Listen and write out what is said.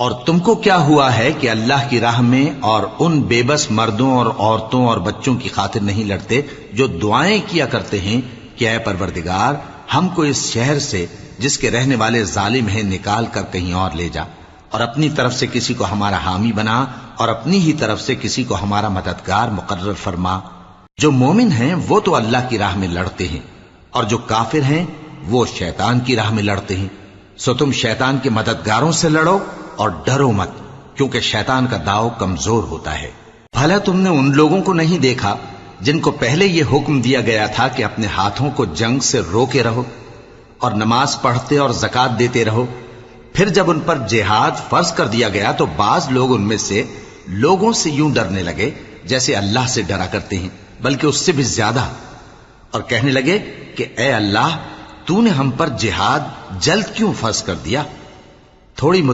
और तुमको क्या हुआ है कि अल्लाह की राह में और उन बेबस मर्दों और औरतों और बच्चों की खातिर नहीं लड़ते जो दुआएं किया करते हैं कि ऐ परवरदिगार, हमको इस शहर से जिसके रहने वाले जालिम हैं निकाल कर कहीं और ले जा, और अपनी तरफ से किसी को हमारा हामी बना और अपनी ही तरफ से किसी को हमारा मददगार मुकर्रर फरमा। जो मोमिन हैं वो तो अल्लाह की राह में लड़ते हैं, और जो काफिर हैं वो शैतान की राह में लड़ते हैं। सो तुम शैतान के मददगारों से लड़ो और डरो मत, क्योंकि शैतान का दाव कमजोर होता है। भला तुमने उन लोगों को नहीं देखा जिनको पहले यह हुक्म दिया गया था कि अपने हाथों को जंग से रोके रहो और नमाज पढ़ते और जकात देते रहो। फिर जब उन पर जिहाद फर्ज कर दिया गया तो बाज लोग उनमें से लोगों से यूं डरने लगे जैसे अल्लाह से डरा करते हैं, बल्कि उससे भी ज्यादा, और कहने लगे कि ए अल्लाह, तूने हम पर जिहाद जल्द क्यों फर्ज कर दिया। थोड़ी